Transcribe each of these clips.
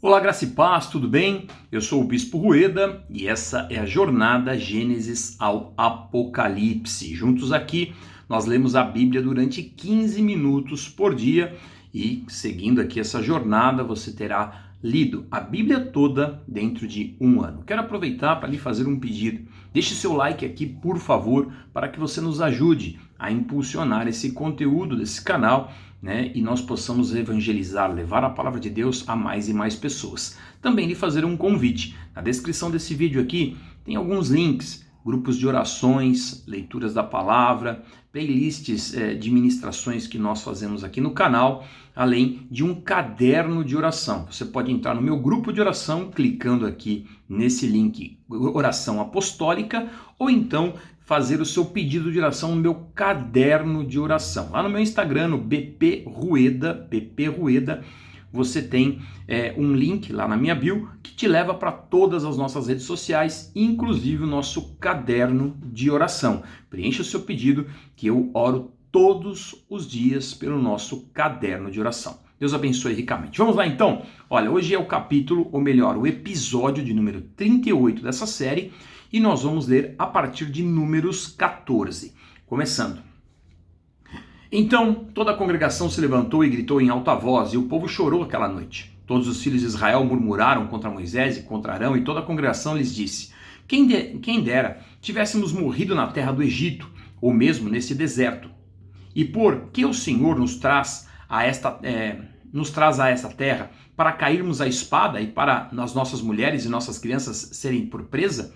Olá, graça e paz, tudo bem? Eu sou o Bispo Rueda e essa é a jornada Gênesis ao Apocalipse. Juntos aqui, nós lemos a Bíblia durante 15 minutos por dia e, seguindo aqui essa jornada, você terá lido a Bíblia toda dentro de um ano. Quero aproveitar para lhe fazer um pedido. Deixe seu like aqui, por favor, para que você nos ajude a impulsionar esse conteúdo desse canal, e nós possamos evangelizar, levar a palavra de Deus a mais e mais pessoas. Também lhe fazer um convite. Na descrição desse vídeo aqui tem alguns links, grupos de orações, leituras da palavra, playlists de ministrações que nós fazemos aqui no canal, além de um caderno de oração. Você pode entrar no meu grupo de oração clicando aqui nesse link Oração Apostólica, ou então fazer o seu pedido de oração no meu caderno de oração. Lá no meu Instagram, no BP Rueda, você tem um link lá na minha bio que te leva para todas as nossas redes sociais, inclusive o nosso caderno de oração. Preencha o seu pedido que eu oro todos os dias pelo nosso caderno de oração. Deus abençoe ricamente. Vamos lá então? Olha, hoje é o capítulo, ou melhor, o episódio de número 38 dessa série, e nós vamos ler a partir de Números 14. Começando. Então toda a congregação se levantou e gritou em alta voz, e o povo chorou aquela noite. Todos os filhos de Israel murmuraram contra Moisés e contra Arão, e toda a congregação lhes disse: Quem dera tivéssemos morrido na terra do Egito, ou mesmo nesse deserto. E por que o Senhor nos traz a esta terra para cairmos à espada e para as nossas mulheres e nossas crianças serem por presa?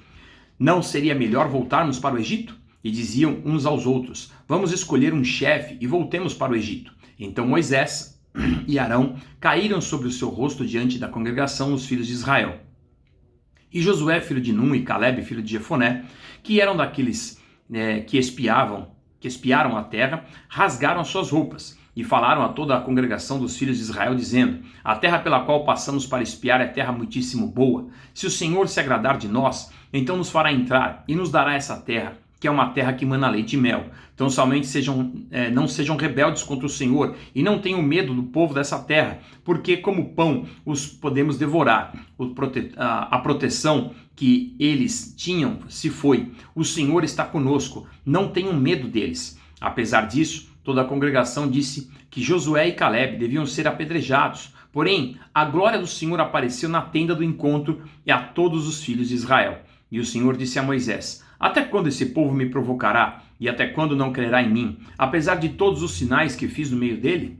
Não seria melhor voltarmos para o Egito? E diziam uns aos outros: Vamos escolher um chefe e voltemos para o Egito. Então Moisés e Arão caíram sobre o seu rosto diante da congregação, os filhos de Israel. E Josué, filho de Num, e Calebe, filho de Jefoné, que eram daqueles que espiaram a terra, rasgaram as suas roupas e falaram a toda a congregação dos filhos de Israel, dizendo: A terra pela qual passamos para espiar é terra muitíssimo boa. Se o Senhor se agradar de nós, então nos fará entrar e nos dará essa terra, que é uma terra que mana leite e mel. Então somente não sejam rebeldes contra o Senhor e não tenham medo do povo dessa terra, porque como pão os podemos devorar. A proteção que eles tinham se foi. O Senhor está conosco, não tenham medo deles. Apesar disso, toda a congregação disse que Josué e Calebe deviam ser apedrejados. Porém, a glória do Senhor apareceu na tenda do encontro e a todos os filhos de Israel. E o Senhor disse a Moisés: Até quando esse povo me provocará? E até quando não crerá em mim? Apesar de todos os sinais que fiz no meio dele?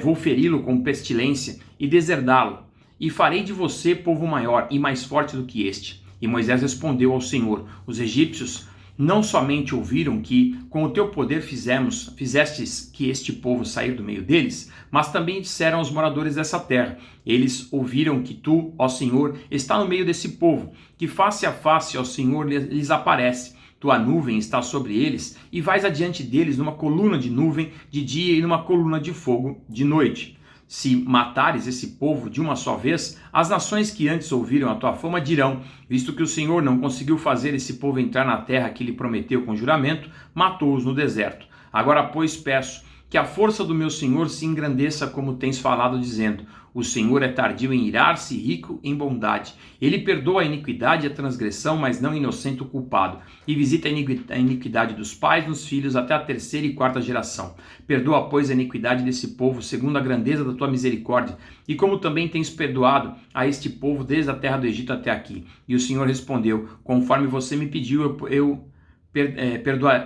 Vou feri-lo com pestilência e deserdá-lo. E farei de você povo maior e mais forte do que este. E Moisés respondeu ao Senhor: Os egípcios não somente ouviram que com o teu poder fizestes que este povo sair do meio deles, mas também disseram aos moradores dessa terra: Eles ouviram que tu, ó Senhor, está no meio desse povo, que face a face, ó Senhor, lhes aparece. Tua nuvem está sobre eles e vais adiante deles numa coluna de nuvem de dia e numa coluna de fogo de noite. Se matares esse povo de uma só vez, as nações que antes ouviram a tua fama dirão: Visto que o Senhor não conseguiu fazer esse povo entrar na terra que lhe prometeu com juramento, matou-os no deserto. Agora, pois, peço que a força do meu Senhor se engrandeça como tens falado, dizendo: O Senhor é tardio em irar-se e rico em bondade. Ele perdoa a iniquidade e a transgressão, mas não inocente o culpado. E visita a iniquidade dos pais nos filhos até a terceira e quarta geração. Perdoa, pois, a iniquidade desse povo, segundo a grandeza da tua misericórdia, e como também tens perdoado a este povo desde a terra do Egito até aqui. E o Senhor respondeu: Conforme você me pediu, eu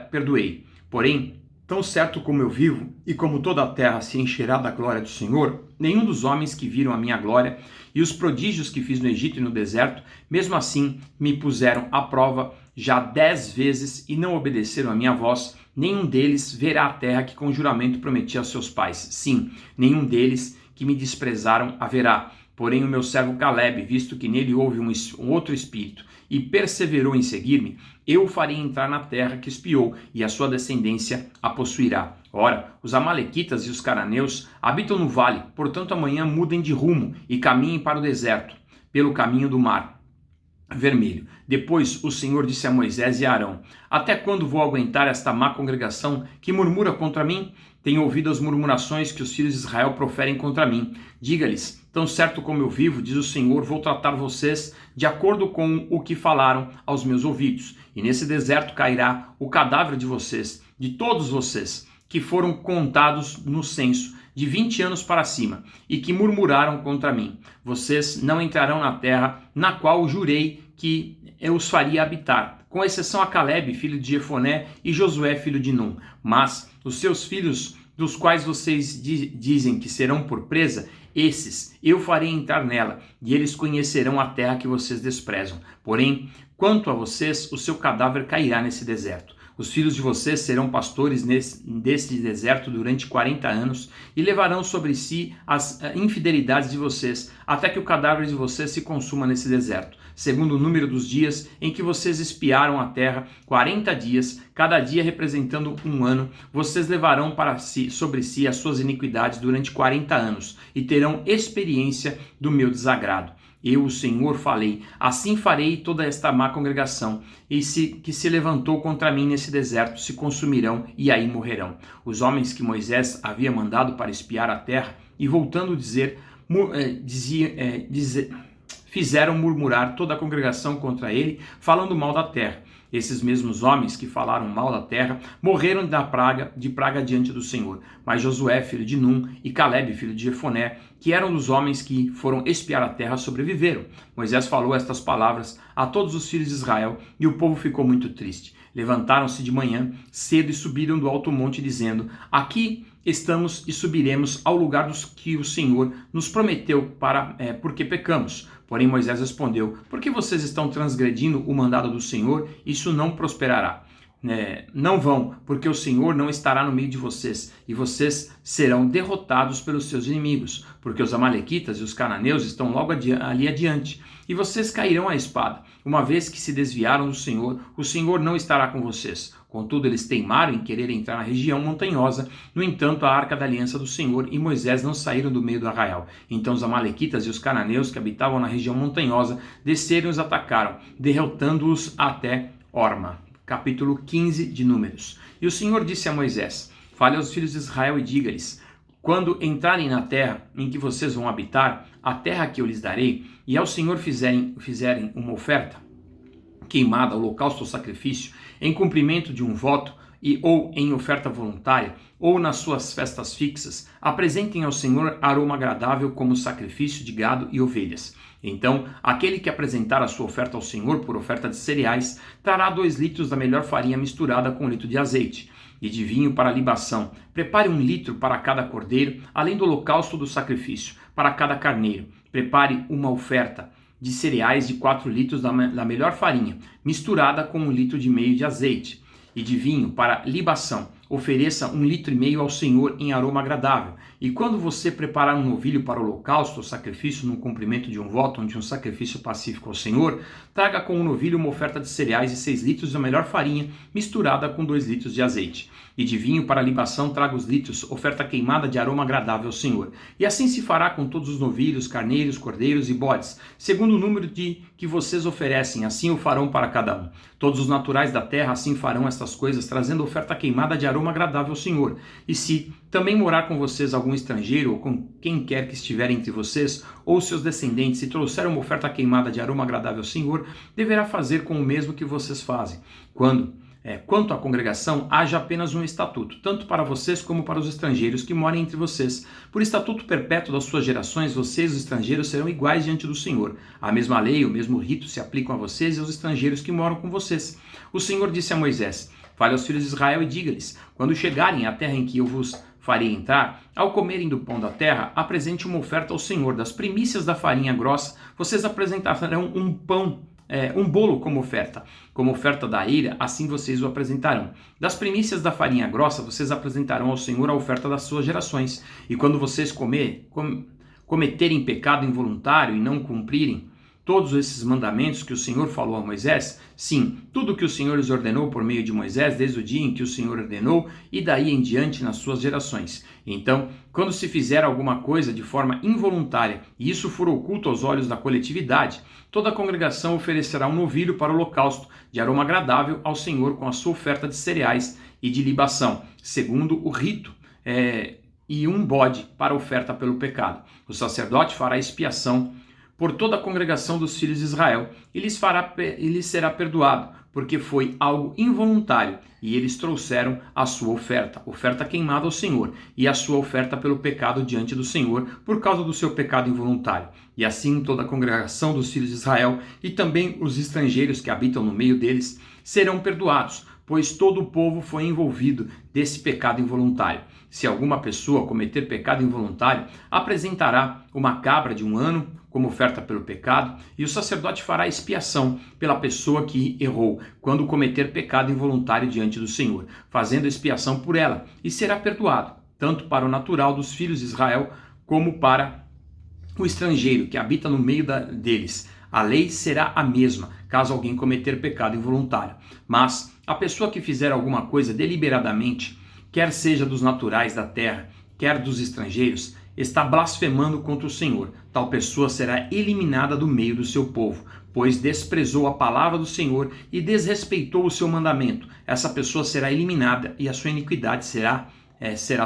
perdoei. Porém, tão certo como eu vivo, e como toda a terra se encherá da glória do Senhor, nenhum dos homens que viram a minha glória e os prodígios que fiz no Egito e no deserto, mesmo assim me puseram à prova já 10 vezes e não obedeceram a minha voz, nenhum deles verá a terra que com juramento prometi aos seus pais. Sim, nenhum deles que me desprezaram haverá. Porém o meu servo Calebe, visto que nele houve um outro espírito, e perseverou em seguir-me, eu o farei entrar na terra que espiou, e a sua descendência a possuirá. Ora, os amalequitas e os cananeus habitam no vale, portanto amanhã mudem de rumo e caminhem para o deserto, pelo caminho do mar. vermelho. Depois o Senhor disse a Moisés e a Arão: até quando vou aguentar esta má congregação que murmura contra mim? Tenho ouvido as murmurações que os filhos de Israel proferem contra mim. Diga-lhes: tão certo como eu vivo, diz o Senhor, vou tratar vocês de acordo com o que falaram aos meus ouvidos. E nesse deserto cairá o cadáver de vocês, de todos vocês, que foram contados no censo, de 20 anos para cima, e que murmuraram contra mim. Vocês não entrarão na terra na qual jurei que eu os faria habitar, com exceção a Caleb, filho de Jefoné, e Josué, filho de Num. Mas os seus filhos, dos quais vocês dizem que serão por presa, esses eu farei entrar nela, e eles conhecerão a terra que vocês desprezam. Porém, quanto a vocês, o seu cadáver cairá nesse deserto. Os filhos de vocês serão pastores desse deserto durante 40 anos e levarão sobre si as infidelidades de vocês, até que o cadáver de vocês se consuma nesse deserto. Segundo o número dos dias em que vocês espiaram a terra, 40 dias, cada dia representando um ano, vocês levarão sobre si as suas iniquidades durante 40 anos e terão experiência do meu desagrado. Eu, o Senhor, falei, assim farei toda esta má congregação, que se levantou contra mim nesse deserto, se consumirão e aí morrerão. Os homens que Moisés havia mandado para espiar a terra, e voltando fizeram murmurar toda a congregação contra ele, falando mal da terra. Esses mesmos homens que falaram mal da terra morreram de praga diante do Senhor. Mas Josué, filho de Num, e Caleb, filho de Jefoné, que eram dos homens que foram espiar a terra, sobreviveram. Moisés falou estas palavras a todos os filhos de Israel, e o povo ficou muito triste. Levantaram-se de manhã cedo e subiram do alto monte, dizendo: aqui estamos e subiremos ao lugar dos que o Senhor nos prometeu, porque pecamos. Porém Moisés respondeu: por que vocês estão transgredindo o mandado do Senhor? Isso não prosperará. Não vão, porque o Senhor não estará no meio de vocês, e vocês serão derrotados pelos seus inimigos, porque os amalequitas e os cananeus estão logo ali adiante, e vocês cairão à espada. Uma vez que se desviaram do Senhor, o Senhor não estará com vocês. Contudo, eles teimaram em querer entrar na região montanhosa. No entanto, a arca da aliança do Senhor e Moisés não saíram do meio do arraial. Então os amalequitas e os cananeus que habitavam na região montanhosa desceram e os atacaram, derrotando-os até Horma. Capítulo 15 de Números. E o Senhor disse a Moisés: fale aos filhos de Israel e diga-lhes: quando entrarem na terra em que vocês vão habitar, a terra que eu lhes darei, e ao Senhor fizerem uma oferta queimada, holocausto ou sacrifício, em cumprimento de um voto, ou em oferta voluntária, ou nas suas festas fixas, apresentem ao Senhor aroma agradável como sacrifício de gado e ovelhas. Então, aquele que apresentar a sua oferta ao Senhor por oferta de cereais, trará 2 litros da melhor farinha misturada com 1 litro de azeite, e de vinho para libação. Prepare 1 litro para cada cordeiro, além do holocausto do sacrifício, para cada carneiro. Prepare uma oferta de cereais de 4 litros da melhor farinha, misturada com 1,5 litro de azeite, e de vinho para libação. Ofereça 1,5 litro ao Senhor em aroma agradável. E quando você preparar um novilho para o holocausto ou sacrifício no cumprimento de um voto ou de um sacrifício pacífico ao Senhor, traga com o novilho uma oferta de cereais de 6 litros da melhor farinha, misturada com 2 litros de azeite. E de vinho para libação traga os litros, oferta queimada de aroma agradável ao Senhor. E assim se fará com todos os novilhos, carneiros, cordeiros e bodes, segundo o número que vocês oferecem, assim o farão para cada um. Todos os naturais da terra assim farão estas coisas, trazendo oferta queimada de aroma agradável ao Senhor. E se também morar com vocês algum estrangeiro, ou com quem quer que estiver entre vocês, ou seus descendentes, se trouxer uma oferta queimada de aroma agradável ao Senhor, deverá fazer com o mesmo que vocês fazem. Quanto à congregação, haja apenas um estatuto, tanto para vocês como para os estrangeiros que morem entre vocês. Por estatuto perpétuo das suas gerações, vocês, os estrangeiros, serão iguais diante do Senhor. A mesma lei, o mesmo rito se aplicam a vocês e aos estrangeiros que moram com vocês. O Senhor disse a Moisés: fale aos filhos de Israel e diga-lhes: quando chegarem à terra em que eu vos farei entrar, ao comerem do pão da terra, apresente uma oferta ao Senhor. Das primícias da farinha grossa, vocês apresentarão um bolo como oferta da eira, assim vocês o apresentarão. Das primícias da farinha grossa, vocês apresentarão ao Senhor a oferta das suas gerações. E quando vocês cometerem pecado involuntário e não cumprirem todos esses mandamentos que o Senhor falou a Moisés? Sim, tudo que o Senhor lhes ordenou por meio de Moisés, desde o dia em que o Senhor ordenou e daí em diante nas suas gerações. Então, quando se fizer alguma coisa de forma involuntária e isso for oculto aos olhos da coletividade, toda a congregação oferecerá um novilho para o holocausto, de aroma agradável ao Senhor com a sua oferta de cereais e de libação, segundo o rito, e um bode para oferta pelo pecado. O sacerdote fará expiação por toda a congregação dos filhos de Israel e lhes será perdoado, porque foi algo involuntário, e eles trouxeram a sua oferta queimada ao Senhor, e a sua oferta pelo pecado diante do Senhor, por causa do seu pecado involuntário. E assim toda a congregação dos filhos de Israel, e também os estrangeiros que habitam no meio deles, serão perdoados, pois todo o povo foi envolvido desse pecado involuntário. Se alguma pessoa cometer pecado involuntário, apresentará uma cabra de 1 ano como oferta pelo pecado, e o sacerdote fará expiação pela pessoa que errou, quando cometer pecado involuntário diante do Senhor, fazendo expiação por ela, e será perdoado, tanto para o natural dos filhos de Israel, como para o estrangeiro que habita no meio deles. A lei será a mesma, caso alguém cometer pecado involuntário. Mas a pessoa que fizer alguma coisa deliberadamente, quer seja dos naturais da terra, quer dos estrangeiros, está blasfemando contra o Senhor. Tal pessoa será eliminada do meio do seu povo, pois desprezou a palavra do Senhor e desrespeitou o seu mandamento. Essa pessoa será eliminada e a sua iniquidade será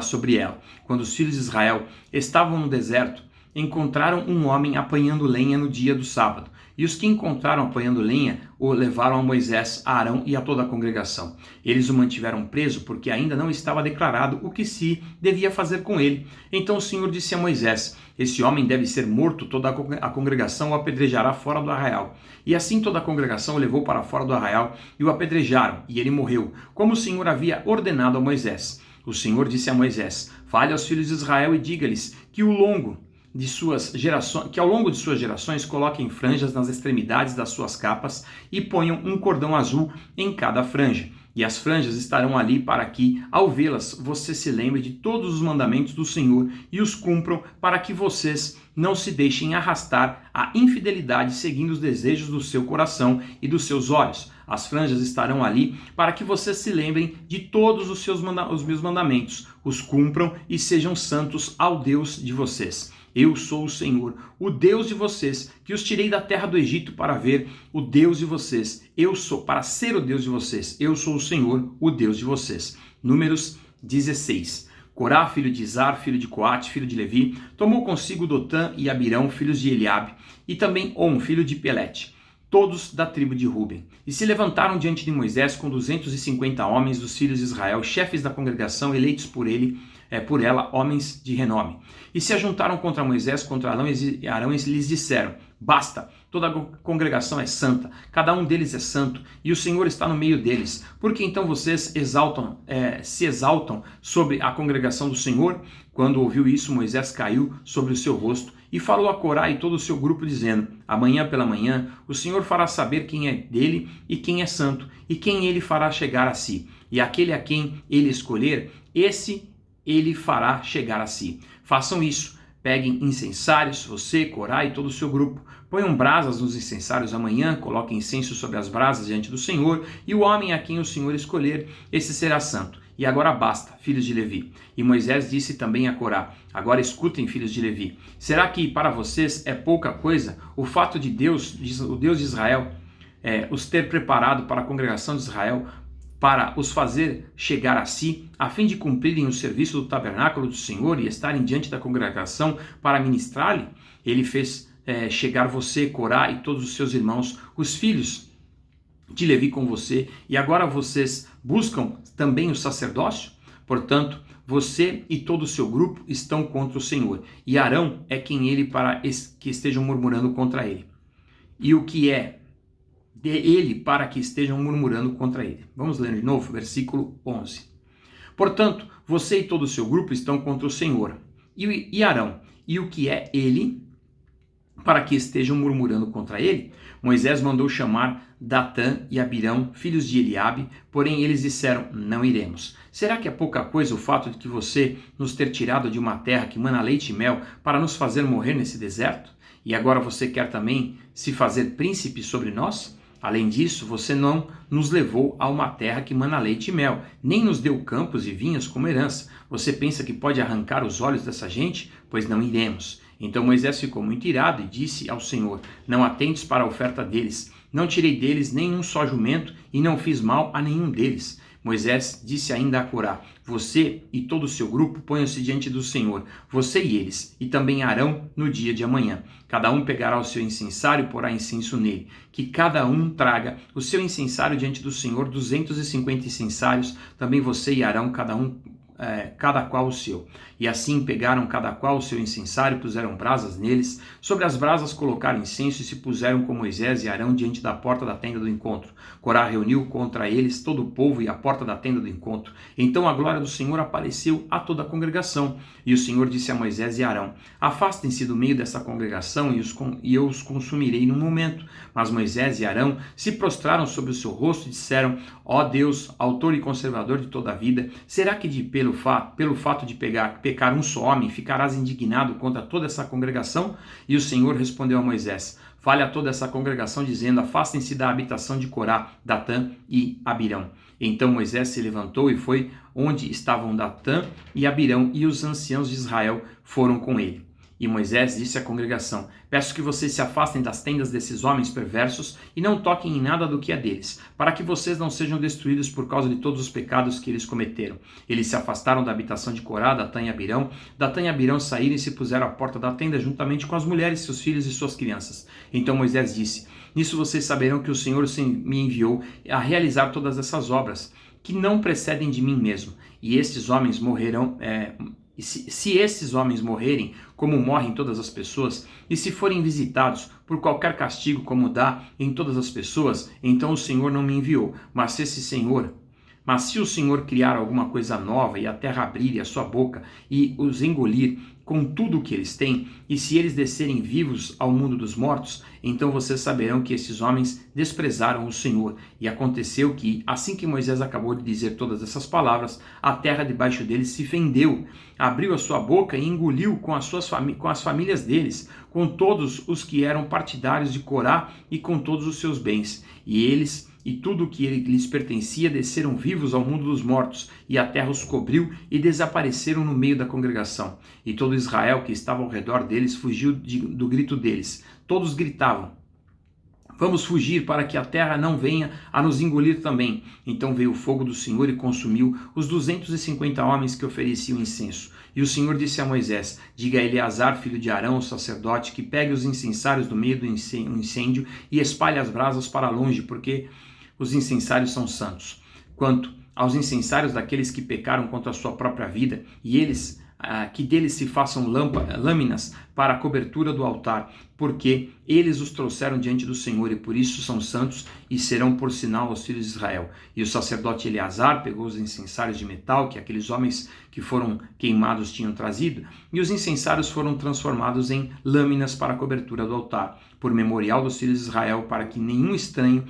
sobre ela. Quando os filhos de Israel estavam no deserto, encontraram um homem apanhando lenha no dia do sábado. E os que encontraram apanhando lenha o levaram a Moisés, a Arão e a toda a congregação. Eles o mantiveram preso porque ainda não estava declarado o que se devia fazer com ele. Então o Senhor disse a Moisés: esse homem deve ser morto, toda a congregação o apedrejará fora do arraial. E assim toda a congregação o levou para fora do arraial e o apedrejaram, e ele morreu, como o Senhor havia ordenado a Moisés. O Senhor disse a Moisés: fale aos filhos de Israel e diga-lhes que ao longo de suas gerações coloquem franjas nas extremidades das suas capas e ponham um cordão azul em cada franja. E as franjas estarão ali para que, ao vê-las, você se lembre de todos os mandamentos do Senhor e os cumpram, para que vocês não se deixem arrastar à infidelidade seguindo os desejos do seu coração e dos seus olhos. As franjas estarão ali para que vocês se lembrem de todos os meus mandamentos, os cumpram e sejam santos ao Deus de vocês. Eu sou o Senhor, o Deus de vocês, que os tirei da terra do Egito para ver o Deus de vocês. Para ser o Deus de vocês. Eu sou o Senhor, o Deus de vocês. Números 16. Corá, filho de Izar, filho de Coate, filho de Levi, tomou consigo Dotã e Abirão, filhos de Eliabe, e também On, filho de Pelete, todos da tribo de Ruben. E se levantaram diante de Moisés com 250 homens dos filhos de Israel, chefes da congregação, eleitos por ela, homens de renome. E se ajuntaram contra Moisés, contra Arão e lhes disseram: basta, toda a congregação é santa, cada um deles é santo, e o Senhor está no meio deles. Porque então vocês se exaltam sobre a congregação do Senhor? Quando ouviu isso, Moisés caiu sobre o seu rosto e falou a Corá e todo o seu grupo, dizendo: amanhã pela manhã o Senhor fará saber quem é dele e quem é santo, e quem ele fará chegar a si. E aquele a quem ele escolher, esse ele fará chegar a si. Façam isso. Peguem incensários, você, Corá e todo o seu grupo. Ponham brasas nos incensários amanhã, coloquem incenso sobre as brasas diante do Senhor, e o homem a quem o Senhor escolher, esse será santo. E agora basta, filhos de Levi. E Moisés disse também a Corá: agora escutem, filhos de Levi. Será que para vocês é pouca coisa o fato de Deus, o Deus de Israel, os ter preparado para a congregação de Israel, para os fazer chegar a si, a fim de cumprirem o serviço do tabernáculo do Senhor e estarem diante da congregação para ministrar-lhe? Ele fez chegar você, Corá e todos os seus irmãos, os filhos de Levi com você, e agora vocês buscam também o sacerdócio? Portanto, você e todo o seu grupo estão contra o Senhor, e Arão é quem ele para que estejam murmurando contra ele. E o que é ele para que estejam murmurando contra ele? Vamos ler de novo, versículo 11. Portanto, você e todo o seu grupo estão contra o Senhor, e Arão, e o que é ele para que estejam murmurando contra ele? Moisés mandou chamar Datã e Abirão, filhos de Eliabe, porém eles disseram: não iremos. Será que é pouca coisa o fato de que você nos ter tirado de uma terra que mana leite e mel para nos fazer morrer nesse deserto? E agora você quer também se fazer príncipe sobre nós? Além disso, você não nos levou a uma terra que mana leite e mel, nem nos deu campos e vinhas como herança. Você pensa que pode arrancar os olhos dessa gente? Pois não iremos. Então Moisés ficou muito irado e disse ao Senhor: não atentes para a oferta deles. Não tirei deles nem um só jumento e não fiz mal a nenhum deles. Moisés disse ainda a Corá: você e todo o seu grupo ponham-se diante do Senhor, você e eles, e também Arão no dia de amanhã. Cada um pegará o seu incensário e porá incenso nele. Que cada um traga o seu incensário diante do Senhor, 250 incensários, também você e Arão, cada qual o seu. E assim pegaram cada qual o seu incensário, puseram brasas neles, sobre as brasas colocaram incenso e se puseram com Moisés e Arão diante da porta da tenda do encontro. Corá reuniu contra eles todo o povo e a porta da tenda do encontro. Então a glória do Senhor apareceu a toda a congregação. E o Senhor disse a Moisés e Arão: afastem-se do meio dessa congregação e eu os consumirei num momento. Mas Moisés e Arão se prostraram sobre o seu rosto e disseram: ó Deus, autor e conservador de toda a vida, será que pelo fato de pecar um só homem, ficarás indignado contra toda essa congregação? E o Senhor respondeu a Moisés: fale a toda essa congregação, dizendo: afastem-se da habitação de Corá, Datã e Abirão. Então Moisés se levantou e foi onde estavam Datã e Abirão, e os anciãos de Israel foram com ele. E Moisés disse à congregação: peço que vocês se afastem das tendas desses homens perversos e não toquem em nada do que é deles, para que vocês não sejam destruídos por causa de todos os pecados que eles cometeram. Eles se afastaram da habitação de Corá, Datã e Abirão. Datã e Abirão saíram e se puseram à porta da tenda juntamente com as mulheres, seus filhos e suas crianças. Então Moisés disse: nisso vocês saberão que o Senhor me enviou a realizar todas essas obras, que não precedem de mim mesmo. E estes homens morrerão... Se esses homens morrerem, como morrem todas as pessoas, e se forem visitados por qualquer castigo como dá em todas as pessoas, então o Senhor não me enviou. Mas se o Senhor criar alguma coisa nova e a terra abrir a sua boca e os engolir com tudo o que eles têm, e se eles descerem vivos ao mundo dos mortos, então vocês saberão que esses homens desprezaram o Senhor. E aconteceu que, assim que Moisés acabou de dizer todas essas palavras, a terra debaixo deles se fendeu, abriu a sua boca e engoliu com as famílias deles, com todos os que eram partidários de Corá e com todos os seus bens. E eles e tudo o que lhes pertencia desceram vivos ao mundo dos mortos, e a terra os cobriu e desapareceram no meio da congregação. E todo Israel que estava ao redor deles fugiu do grito deles. Todos gritavam: vamos fugir para que a terra não venha a nos engolir também. Então veio o fogo do Senhor e consumiu os 250 homens que ofereciam incenso. E o Senhor disse a Moisés: diga a Eleazar, filho de Arão, o sacerdote, que pegue os incensários do meio do incêndio e espalhe as brasas para longe, porque os incensários são santos. Quanto aos incensários daqueles que pecaram contra a sua própria vida, e eles que deles se façam lâminas para a cobertura do altar, porque eles os trouxeram diante do Senhor e por isso são santos e serão por sinal aos filhos de Israel. E o sacerdote Eleazar pegou os incensários de metal que aqueles homens que foram queimados tinham trazido, e os incensários foram transformados em lâminas para a cobertura do altar, por memorial dos filhos de Israel, para que nenhum estranho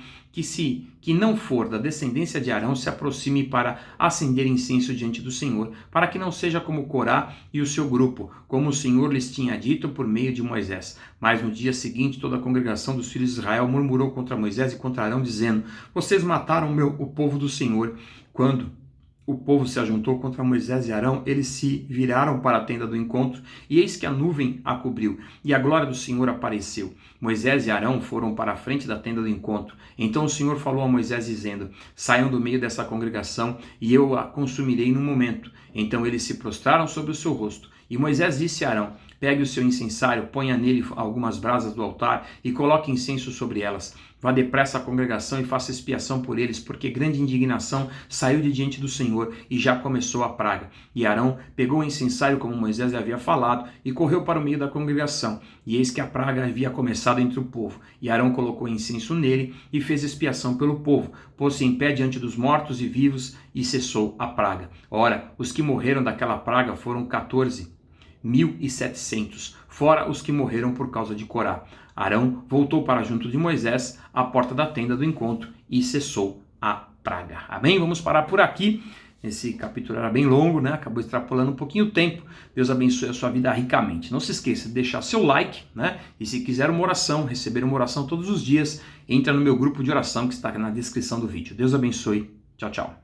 que não for da descendência de Arão se aproxime para acender incenso diante do Senhor, para que não seja como Corá e o seu grupo, como o Senhor lhes tinha dito por meio de Moisés. Mas no dia seguinte toda a congregação dos filhos de Israel murmurou contra Moisés e contra Arão, dizendo: vocês mataram o povo do Senhor. Quando o povo se ajuntou contra Moisés e Arão, eles se viraram para a tenda do encontro, e eis que a nuvem a cobriu, e a glória do Senhor apareceu. Moisés e Arão foram para a frente da tenda do encontro. Então o Senhor falou a Moisés, dizendo: saiam do meio dessa congregação, e eu a consumirei num momento. Então eles se prostraram sobre o seu rosto. E Moisés disse a Arão: pegue o seu incensário, ponha nele algumas brasas do altar e coloque incenso sobre elas. Vá depressa à congregação e faça expiação por eles, porque grande indignação saiu de diante do Senhor e já começou a praga. E Arão pegou o incensário como Moisés lhe havia falado e correu para o meio da congregação. E eis que a praga havia começado entre o povo. E Arão colocou incenso nele e fez expiação pelo povo. Pôs-se em pé diante dos mortos e vivos e cessou a praga. Ora, os que morreram daquela praga foram 14.700. fora os que morreram por causa de Corá. Arão voltou para junto de Moisés, à porta da tenda do encontro, e cessou a praga. Amém? Vamos parar por aqui. Esse capítulo era bem longo, né? Acabou extrapolando um pouquinho o tempo. Deus abençoe a sua vida ricamente. Não se esqueça de deixar seu like, né? E se quiser uma oração, receber uma oração todos os dias, entra no meu grupo de oração que está na descrição do vídeo. Deus abençoe. Tchau, tchau.